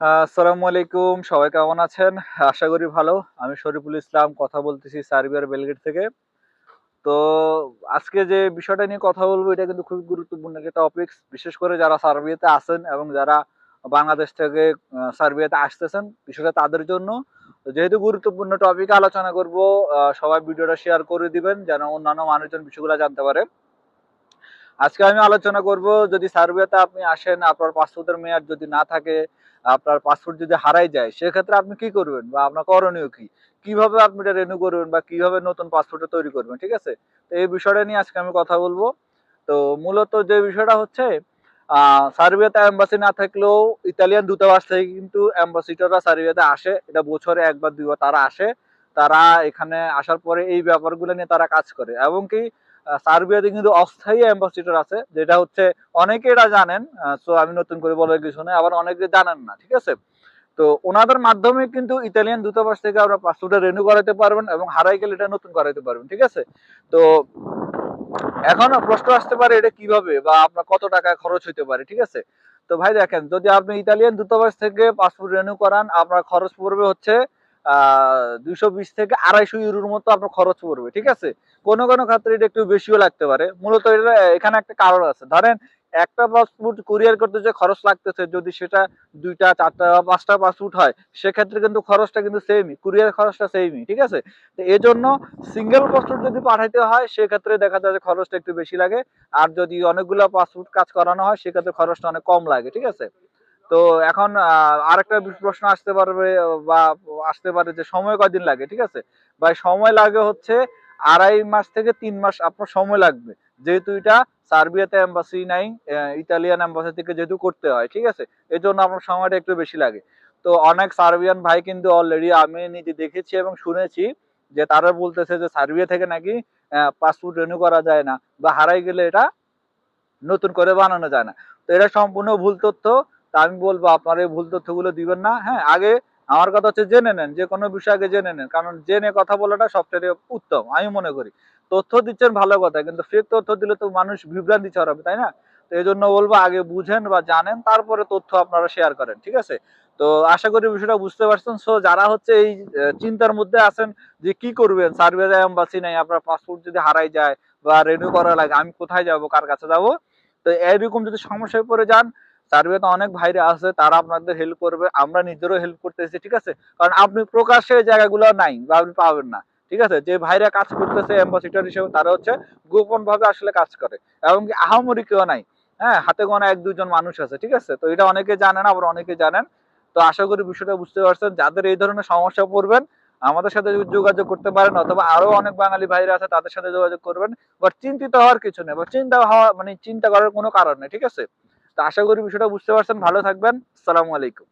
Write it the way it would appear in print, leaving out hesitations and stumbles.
আসসালামু আলাইকুম। সবাই কেমন আছেন? আশা করি ভালো। আমি শরীফুল ইসলাম কথা বলতেছি সার্বিয়ার বেলগ্রেড থেকে। তো আজকে যে বিষয়টা নিয়ে কথা বলবো এটা কিন্তু খুবই গুরুত্বপূর্ণ একটা টপিকস। বিশেষ করে যারা সার্বিয়াতে আছেন এবং যারা বাংলাদেশ থেকে সার্বিয়াতে আসতেছেন, বিষয়টা তাদের জন্য। তো যেহেতু গুরুত্বপূর্ণ টপিকে আলোচনা করব, সবাই ভিডিওটা শেয়ার করে দিবেন যেন অন্যান্য মানুষজন বিষয়গুলো জানতে পারে। আজকে আমি আলোচনা করব, যদি সার্বিয়াতে আপনি আসেন, আপনার পাসপোর্টের মেয়াদ যদি না থাকে, আপনার পাসপোর্ট যদি হারাই যায়, সেক্ষেত্রে আপনি কি করবেন বা আপনার করণীয় কি? কিভাবে আপনি এটা রিনিউ করবেন বা কিভাবে নতুন পাসপোর্টটা তৈরি করবেন, ঠিক আছে? তো এই বিষয়টা নিয়ে আজকে আমি কথা বলবো। তো মূলত যে বিষয়টা হচ্ছে, সার্বিয়াতে এম্বাসি না থাকলেও ইতালিয়ান দূতাবাস থেকে কিন্তু অ্যাম্বাসিডররা সার্বিয়াতে আসে। এটা বছরে ১ বার ২ বার তারা আসে। তারা এখানে আসার পরে এই ব্যাপারগুলো নিয়ে তারা কাজ করে এবং কি সার্বিয়াতে কিন্তু অস্থায়ী অ্যাম্বাসিডর আছে, যেটা হচ্ছে অনেকে এটা জানেন। সো আমি নতুন করে বলার কিছু নেই, আবার অনেকে জানেন না, ঠিক আছে? তো ওনাদের মাধ্যমে কিন্তু ইতালিয়ান দূতাবাস থেকে আপনার পাসপোর্টটা রিনিউ করাতে পারবেন এবং হারাই গেলে এটা নতুন করাতে পারবেন, ঠিক আছে? তো এখন প্রশ্ন আসতে পারে এটা কিভাবে বা আপনার কত টাকা খরচ হইতে পারে, ঠিক আছে? তো ভাই দেখেন, যদি আপনি ইতালিয়ান দূতাবাস থেকে পাসপোর্ট রিনিউ করান, আপনার খরচ পড়বে হচ্ছে ২২০ থেকে ২৫০ ইউরোর মতো আপনার খরচ পড়বে, ঠিক আছে? কোনো কোনো ক্ষেত্রে এটা একটু বেশিও লাগতে পারে। মূলত এটা এখানে একটা কারণ আছে। ধরেন একটা পাসপোর্ট কুরিয়ার করতে যে খরচ লাগতেছে, যদি সেটা ২ টা ৪ টা বা ৫ টা পাসপোর্ট হয়, সেক্ষেত্রে কিন্তু খরচটা কিন্তু সেমই। কুরিয়ার খরচটা সেমই, ঠিক আছে? তো এজন্য সিঙ্গেল পাসপোর্ট যদি পাঠাইতে হয়, সেক্ষেত্রে দেখা যায় যে খরচটা একটু বেশি লাগে। আর যদি অনেকগুলো পাসপোর্ট কাজ করানো হয়, সেক্ষেত্রে খরচটা অনেক কম লাগে, ঠিক আছে? তো এখন আরেকটা প্রশ্ন আসতে পারবে বা আসতে পারে যে সময় কয়দিন লাগে, ঠিক আছে? ভাই সময় লাগে হচ্ছে ২.৫ মাস থেকে ৩ মাস আপনার সময় লাগবে। যেহেতু এটা সার্বিয়াতে এম্বাসি নাই, ইতালিয়ান এম্বাসি থেকে যেহেতু করতে হয়, ঠিক আছে? এজন্য আপনার সময়টা একটু বেশি লাগে। তো অনেক সার্বিয়ান ভাই কিন্তু অলরেডি আমি নিজে দেখেছি এবং শুনেছি যে তারা বলতেছে যে সার্বিয়া থেকে নাকি পাসপোর্ট রিনিউ করা যায় না বা হারাই গেলে এটা নতুন করে বানানো যায় না। তো এটা সম্পূর্ণ ভুল তথ্য। তা আমি বলবো আপনারা এই ভুল তথ্যগুলো দিবেন না। হ্যাঁ? আগে আমার কথা হচ্ছে জেনে নেন। যেকোনো বিষয় আগে জেনে নেন। কারণ জেনে কথা বলাটা সবচাইতে উত্তম আমি মনে করি। তথ্য দিচ্ছেন ভালো কথা। কিন্তু ফেক তথ্য দিলে তো মানুষ বিভ্রান্তি ছড়াবে, তাই না? তো এজন্য বলবো আগে বুঝেন বা জানেন, তারপরে তথ্য আপনারা শেয়ার করেন। ঠিক আছে? তো আশা করি বিষয়টা বুঝতে পারছেন। সো যারা হচ্ছে এই চিন্তার মধ্যে আছেন যে কি করবেন? সার্বিয়া এম্বাসি নাই, আপনার পাসপোর্ট যদি হারাই যায় বা রিনিউ করা লাগে, আমি কোথায় যাবো? কার কাছে যাবো? তো এরকম যদি সমস্যায় পড়ে যান, সার্বিয়াতে অনেক ভাইরা আছে, তারা আপনাদের হেল্প করবে। আমরা নিজেরও হেল্প করতেছি, ঠিক আছে? কারণ আপনি প্রকাশ্যে এই জায়গাগুলো নাই বা আপনি পাবেন না। ঠিক আছে? যে ভাইরা কাজ করতেছে অ্যাম্বাসিডর হিসেবে, তারা হচ্ছে গোপন ভাবে আসলে কাজ করে। এবং কি আহামরি কেউ নাই। হ্যাঁ? হাতে গোনা ১-২ জন মানুষ আছে। ঠিক আছে? তো এটা অনেকে জানে না, আবার অনেকে জানেন। তো আশা করি বিষয়টা বুঝতে পারছেন। যাদের এই ধরনের সমস্যা পড়বেন, আমাদের সাথে যোগাযোগ করতে পারেন, অথবা আরো অনেক বাঙালি ভাইরা আছে তাদের সাথে যোগাযোগ করবেন। বাট চিন্তিত হওয়ার কিছু নেই, বা চিন্তা হওয়া মানে চিন্তা করার কোনো কারণ নেই, ঠিক আছে? তো আশা করি বিষয়টা বুঝতে পারছেন। ভালো থাকবেন। আসসালামু আলাইকুম।